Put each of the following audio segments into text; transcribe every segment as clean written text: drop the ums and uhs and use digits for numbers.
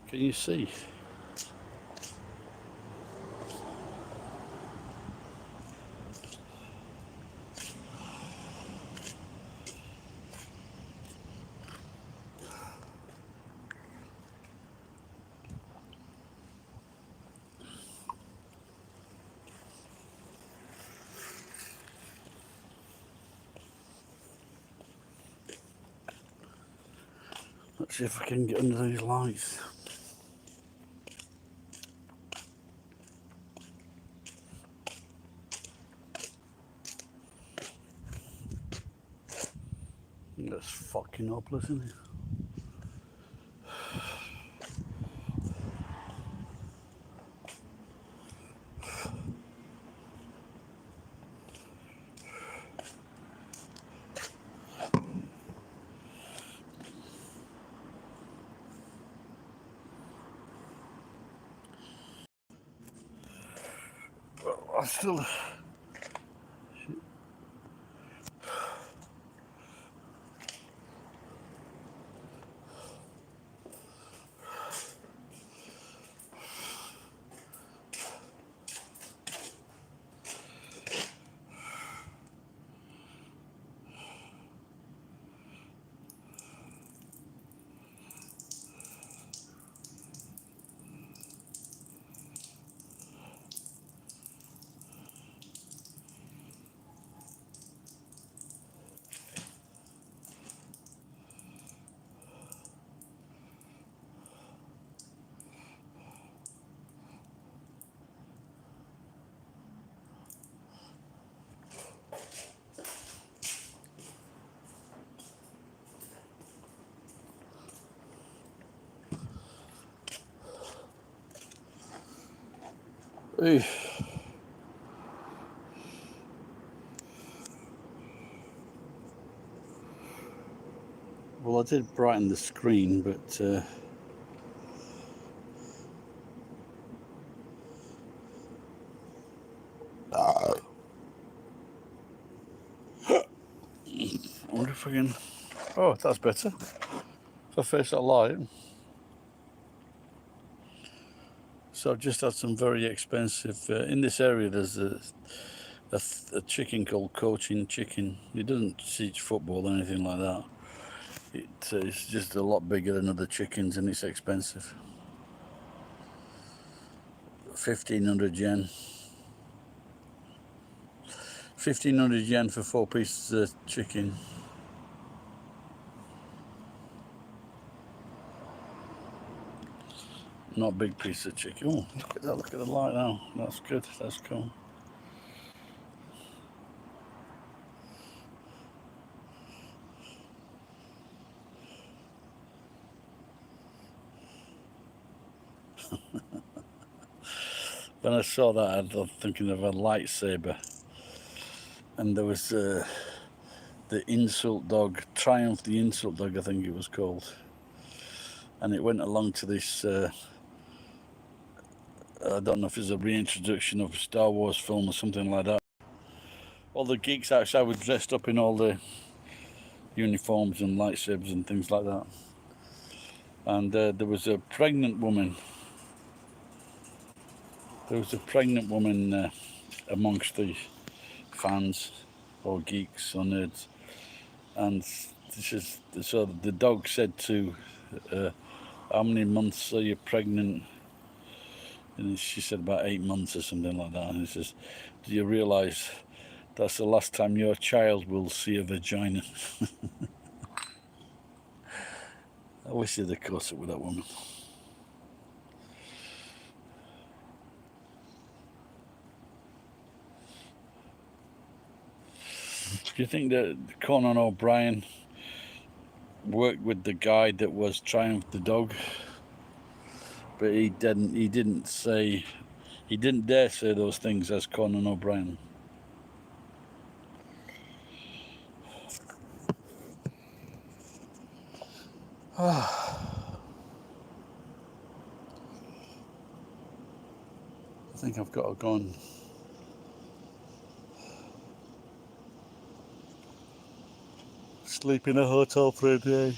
Can you see? Let's see if I can get under these lights. That's fucking hopeless, isn't it? Well, I still. Hey. Well, I did brighten the screen, but I wonder if I can. Oh, that's better. If I face that light. So I've just had some very expensive. In this area, there's a chicken called Cochin Chicken. It doesn't teach football or anything like that. It's just a lot bigger than other chickens, and it's expensive. 1,500 yen. 1,500 yen for 4 pieces of chicken. Not a big piece of chicken. Oh, look at that! Look at the light now. That's good. That's cool. When I saw that, I was thinking of a lightsaber, and there was the insult dog, Triumph the Insult Dog, I think it was called, and it went along to this. I don't know if it's a reintroduction of a Star Wars film or something like that. All the geeks outside were dressed up in all the uniforms and lightsabers and things like that. And there was a pregnant woman. There was a pregnant woman amongst the fans or geeks or nerds. And so the dog said to how many months are you pregnant? And she said about 8 months or something like that. And he says, do you realise that's the last time your child will see a vagina? I wish they'd have caught up with that woman. Do you think that Conan O'Brien worked with the guy that was Triumph the dog? But he didn't dare say those things as Conan O'Brien. I think I've got to go and sleep in a hotel for a day.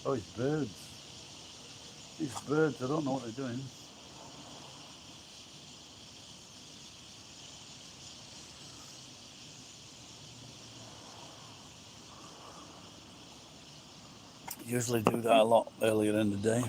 Oh, it's birds. These birds, I don't know what they're doing. Usually do that a lot earlier in the day.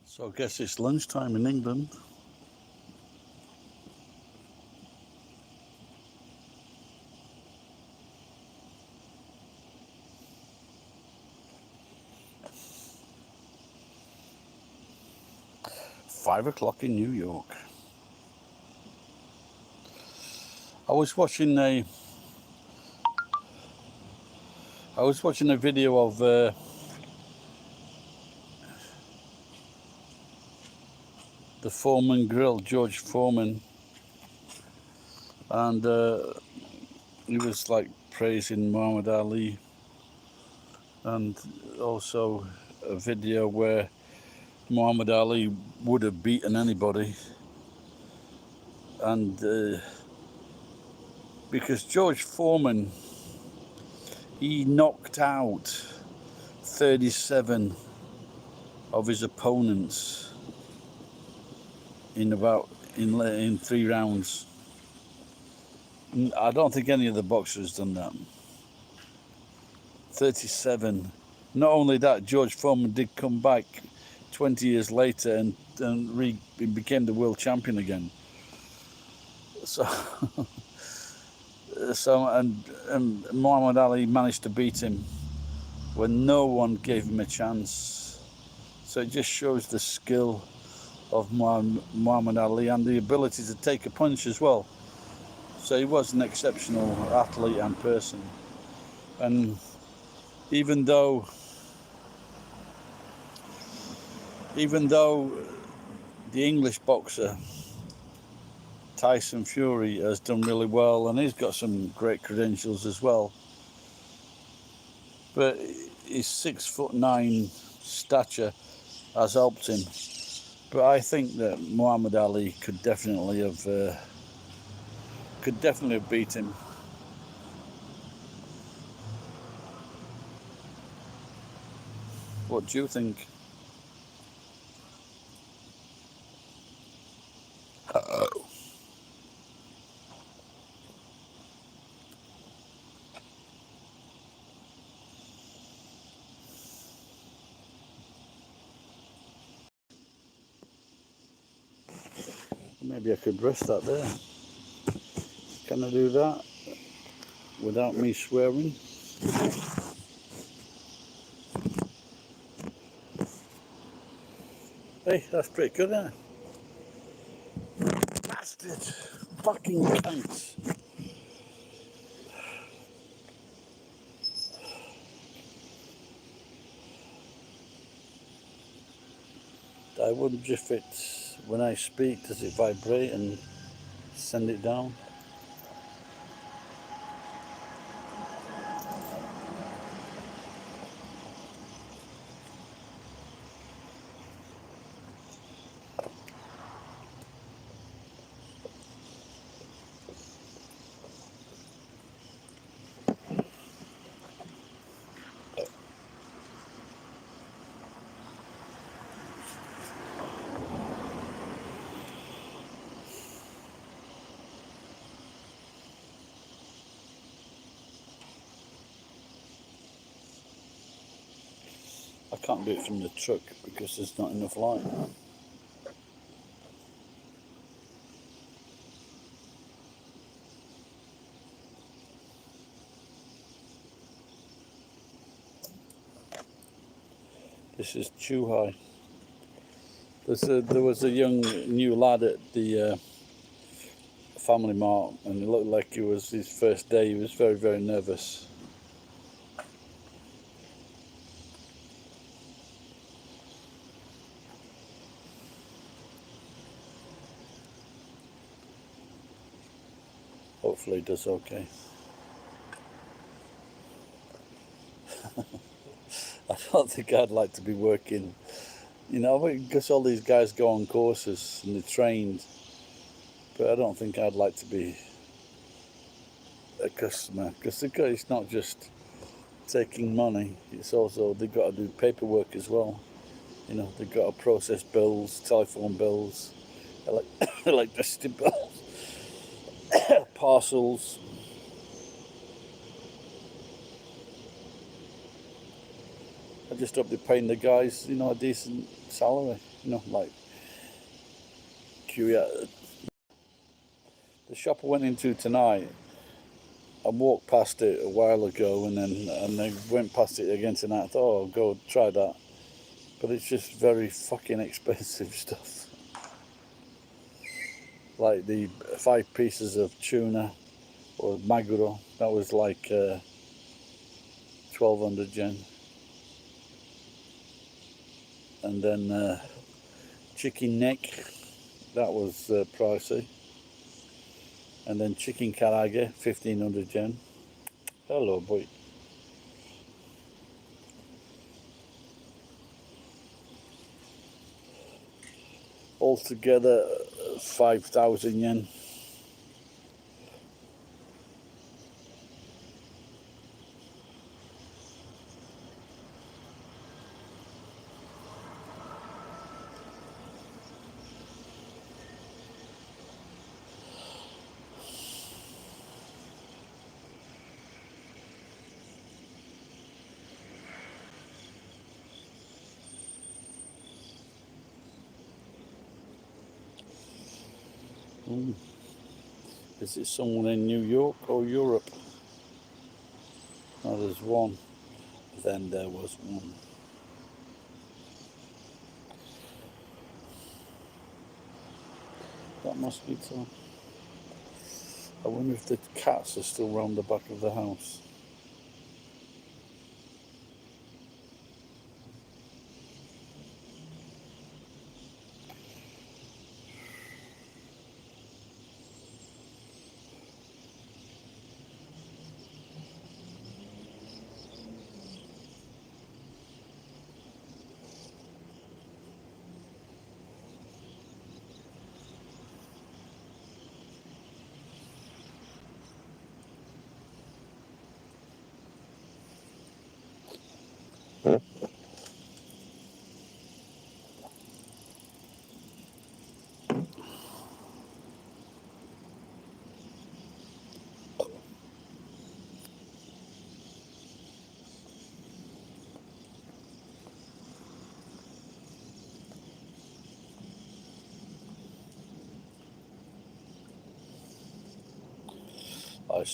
So I guess it's lunchtime in England. Five o'clock in New York. I was watching a video of the Foreman Grill, George Foreman, and he was like praising Muhammad Ali, and also a video where Muhammad Ali would have beaten anybody, and because George Foreman, he knocked out 37 of his opponents in 3 rounds. I don't think any of the boxers done that. 37. Not only that, George Foreman did come back 20 years later and became the world champion again. So, and Muhammad Ali managed to beat him when no one gave him a chance. So it just shows the skill of Muhammad Ali and the ability to take a punch as well. So he was an exceptional athlete and person. And even though the English boxer Tyson Fury has done really well, and he's got some great credentials as well, but his 6'9" stature has helped him. But I think that Muhammad Ali could definitely have beat him. What do you think? Maybe I could rest that there. Can I do that without me swearing? Hey, that's pretty good, isn't it? Bastard! Fucking cunts! I wonder if it's when I speak, does it vibrate and send it down? I can't do it from the truck because there's not enough light. This is too high. There was a young new lad at the Family Mart, and it looked like it was his first day. He was very, very nervous. Hopefully he does okay. I don't think I'd like to be working, you know, because all these guys go on courses and they're trained, but I don't think I'd like to be a customer, because it's not just taking money, it's also they've got to do paperwork as well. You know, they've got to process bills, telephone bills, electricity bills, parcels. I just hope they're paying the guys, you know, a decent salary. You know, like the shop I went into tonight. I walked past it a while ago, and I went past it again tonight. I thought, oh, I'll go try that, but it's just very fucking expensive stuff. Like the 5 pieces of tuna or maguro, that was like 1200 yen, and then chicken neck, that was pricey, and then chicken karage, 1500 yen. Hello, boy. Altogether, 5,000 yen. Is it someone in New York or Europe? Oh, there's one. Then there was one. That mosquito. I wonder if the cats are still round the back of the house. I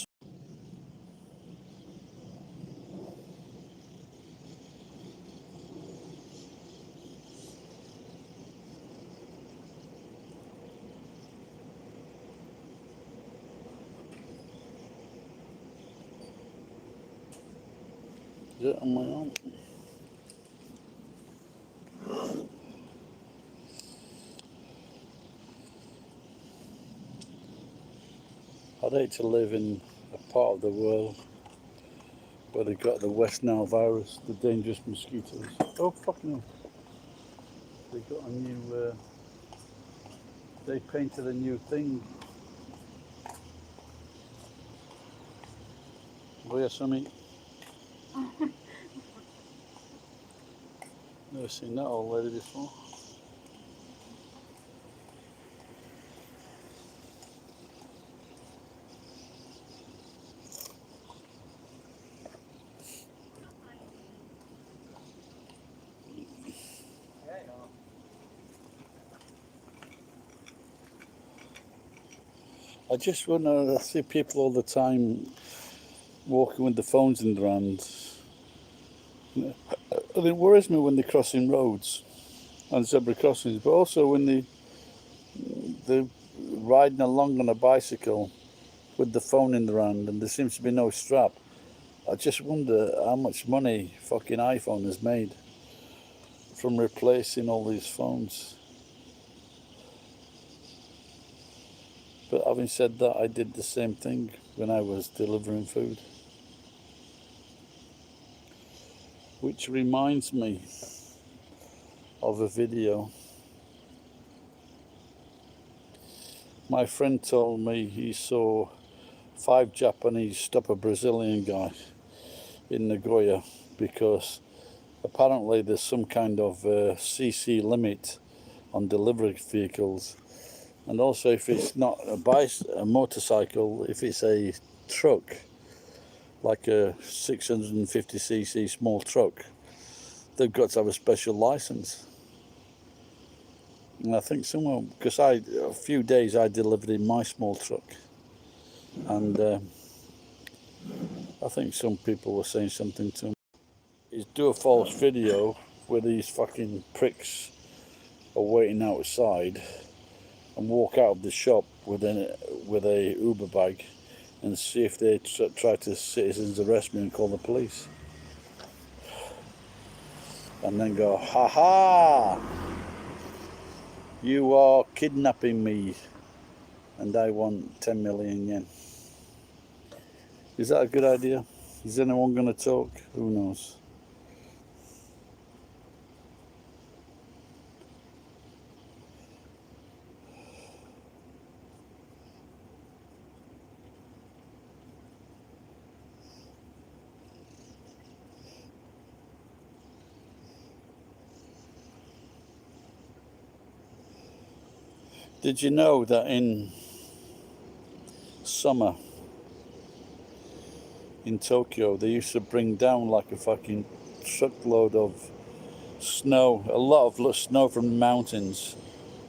Is it on my own? I'd hate to live in a part of the world where they got the West Nile virus, the dangerous mosquitoes. Oh, fucking hell. They got a new, they painted a new thing. Where something? Never seen that old lady before. I just wonder, I see people all the time walking with the phones in their hands. And it worries me when they're crossing roads and zebra crossings, but also when they riding along on a bicycle with the phone in their hand, and there seems to be no strap. I just wonder how much money fucking iPhone has made from replacing all these phones. But having said that, I did the same thing when I was delivering food. Which reminds me of a video. My friend told me he saw 5 Japanese stop a Brazilian guy in Nagoya because apparently there's some kind of CC limit on delivery vehicles, and also if it's not a motorcycle, if it's a truck, like a 650cc small truck, they've got to have a special license. And I think someone, because a few days I delivered in my small truck, and I think some people were saying something to me. Is do a false video where these fucking pricks are waiting outside and walk out of the shop with a Uber bag and see if they try to citizens arrest me and call the police. And then go, ha ha! You are kidnapping me and I want 10 million yen. Is that a good idea? Is anyone going to talk? Who knows? Did you know that in summer in Tokyo they used to bring down like a fucking truckload of snow, a lot of snow from the mountains,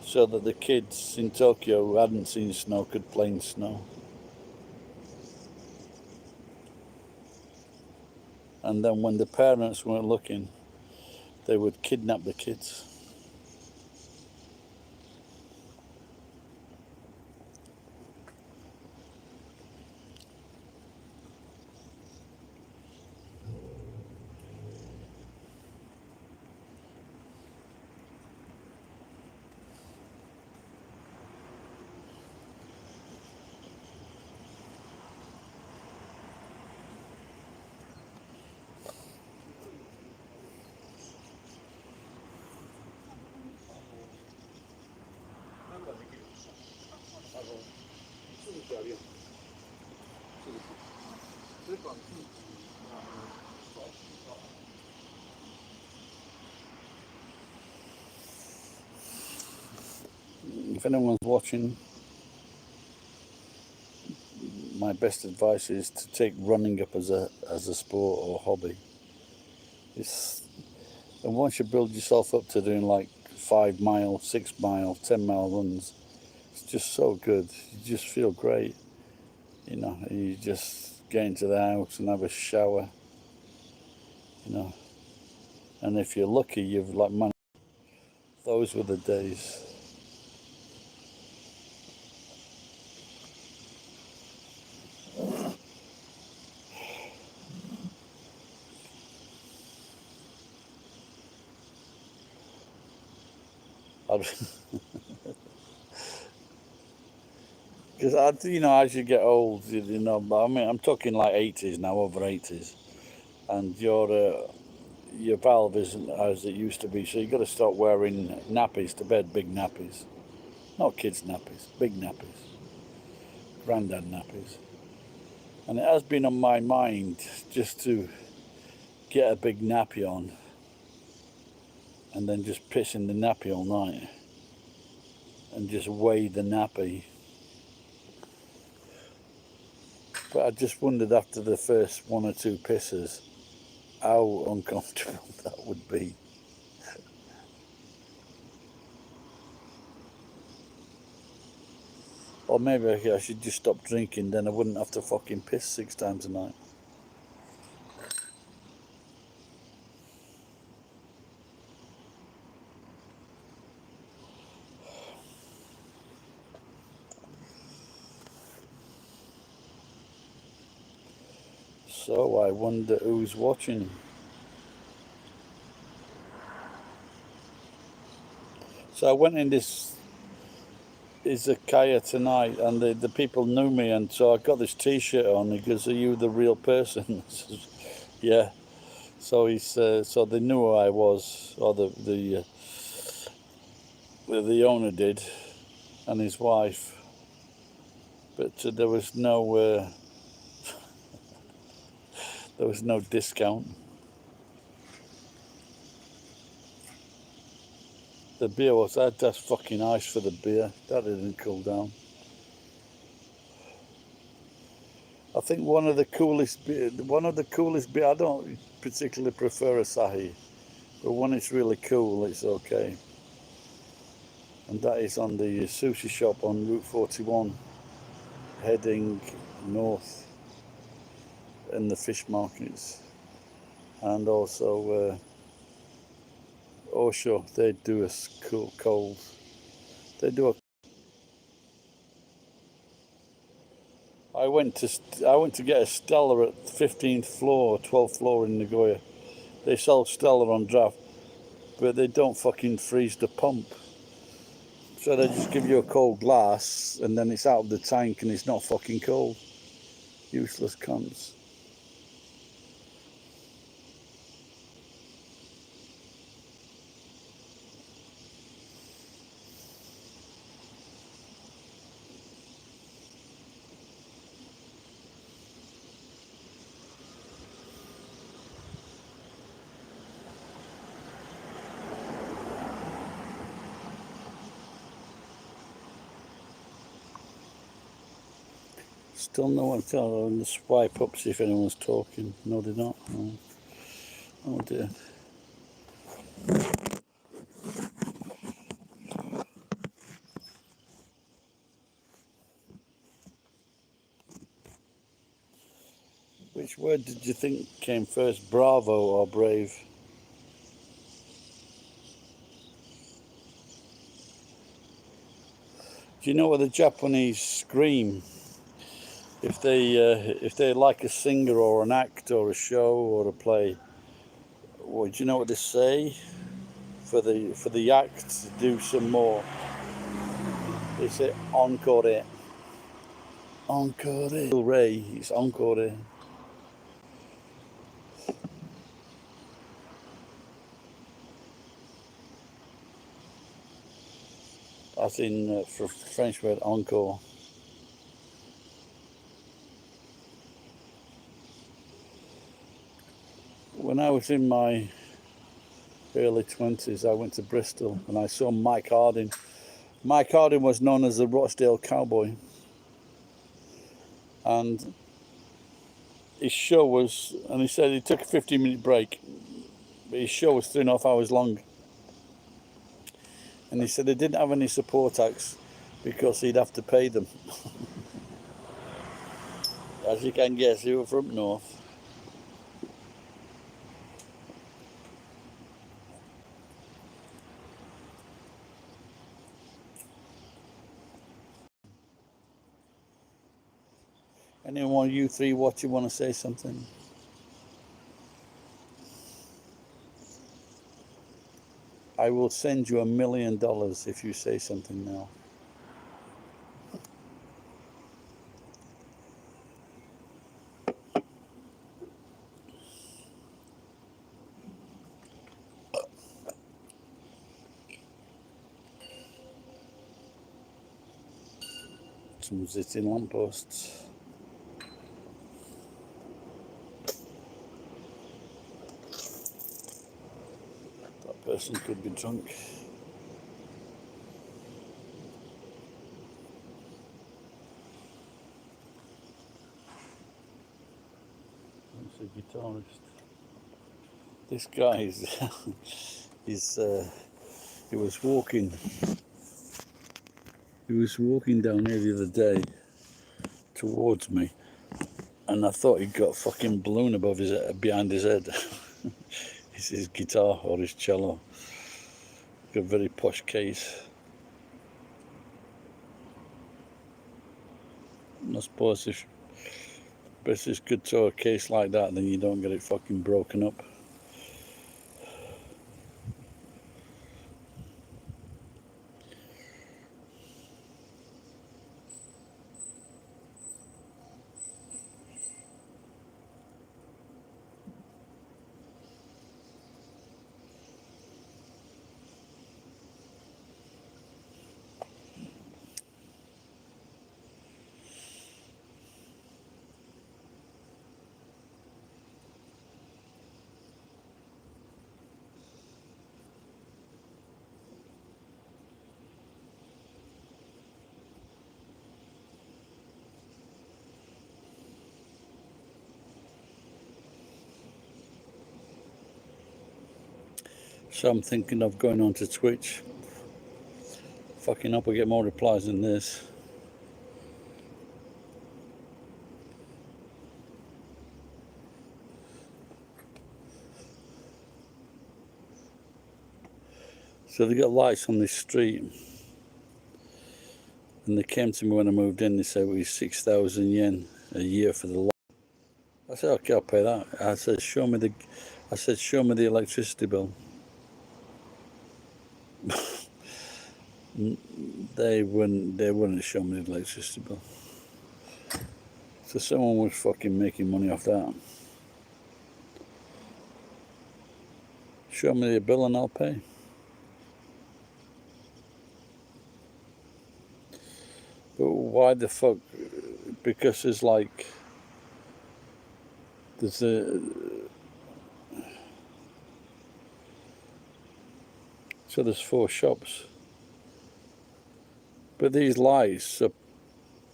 so that the kids in Tokyo who hadn't seen snow could play in snow? And then when the parents weren't looking, they would kidnap the kids. If anyone's watching, my best advice is to take running up as a sport or hobby. And once you build yourself up to doing like 5 mile, 6 mile, 10 mile runs, it's just so good. You just feel great, you know. You just get into the house and have a shower, you know. And if you're lucky, you've like money. Those were the days. Because you know, as you get old, you know. But I mean, I'm talking like 80s now, over 80s, and your valve isn't as it used to be. So you've got to start wearing nappies to bed, big nappies, not kids' nappies, big nappies, granddad nappies. And it has been on my mind just to get a big nappy on, and then just piss in the nappy all night, and just weigh the nappy. But I just wondered after the first 1 or 2 pisses how uncomfortable that would be. Or maybe I should just stop drinking, then I wouldn't have to fucking piss 6 times a night. So I wonder who's watching. So I went in this izakaya tonight, and the people knew me, and so I got this T-shirt on. He goes, "Are you the real person?" I says, yeah. So so they knew who I was, or the owner did, and his wife. But there was no discount. The beer was that's fucking ice for the beer. That didn't cool down. I think one of the coolest beer. I don't particularly prefer Asahi, but when it's really cool, it's okay. And that is on the sushi shop on Route 41, heading north in the fish markets, and also Osho. They do a cold. They do a. I went to get a Stella at 15th floor, 12th floor in Nagoya. They sell Stella on draft, but they don't fucking freeze the pump. So they just give you a cold glass, and then it's out of the tank, and it's not fucking cold. Useless cunts. Still no one tell them to swipe up, see if anyone's talking. No, they're not. No. Oh dear. Which word did you think came first, bravo or brave? Do you know what the Japanese scream if they like a singer or an act or a show or a play? Well, do you know what they say for the act to do some more? They say encore, encore. Ray, it's encore. That's in for French word encore. When I was in my early 20s, I went to Bristol and I saw Mike Harding. Mike Harding was known as the Rochdale Cowboy, and his show was, and he said he took a 15-minute break, but his show was 3.5 hours long. And he said he didn't have any support acts because he'd have to pay them. As you can guess, he was from north. Anyone, you three watching, want to say something? I will send you $1 million if you say something now. Some sitting lampposts. That person could be drunk. That's a guitarist. This guy he was walking. He was walking down here the other day towards me, and I thought he'd got a fucking balloon above his behind his head. It's his guitar or his cello. Got a very posh case. I suppose But it's good to a case like that, then you don't get it fucking broken up. So I'm thinking of going on to Twitch. Fucking up, I get more replies than this. So they got lights on this street, and they came to me when I moved in. They said it was 6,000 yen a year for the light. I said, okay, I'll pay that. I said, show me the electricity bill. They wouldn't show me the electricity bill. So someone was fucking making money off that. Show me the bill and I'll pay. But why the fuck? Because there's there's 4 shops. But these lights are,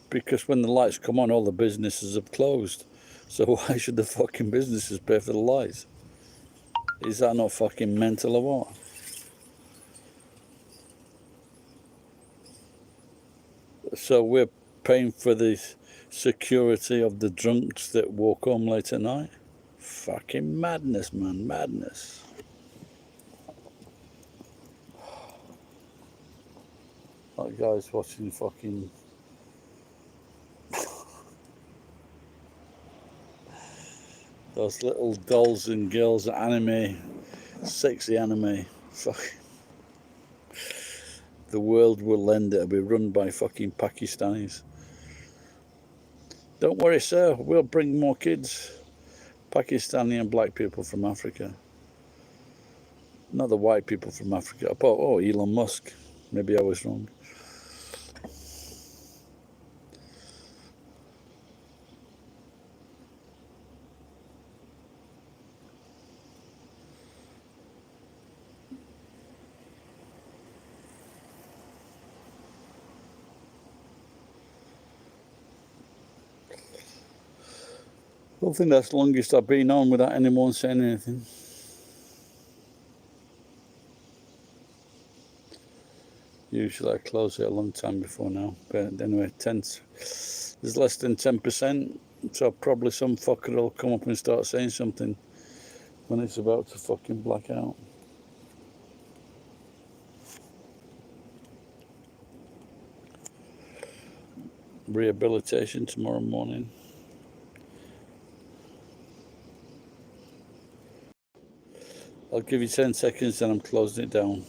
because when the lights come on, all the businesses have closed. So why should the fucking businesses pay for the lights? Is that not fucking mental or what? So we're paying for the security of the drunks that walk home late at night? Fucking madness, man, madness. That guy's watching fucking... those little dolls and girls, anime, sexy anime. Fuck. The world will end, it'll be run by fucking Pakistanis. Don't worry, sir, we'll bring more kids. Pakistani and black people from Africa. Not the white people from Africa. Oh, Elon Musk. Maybe I was wrong. I don't think that's the longest I've been on without anyone saying anything. Usually I close it a long time before now. But anyway, there's less than 10%. So probably some fucker will come up and start saying something when it's about to fucking black out. Rehabilitation tomorrow morning. I'll give you 10 seconds, then I'm closing it down.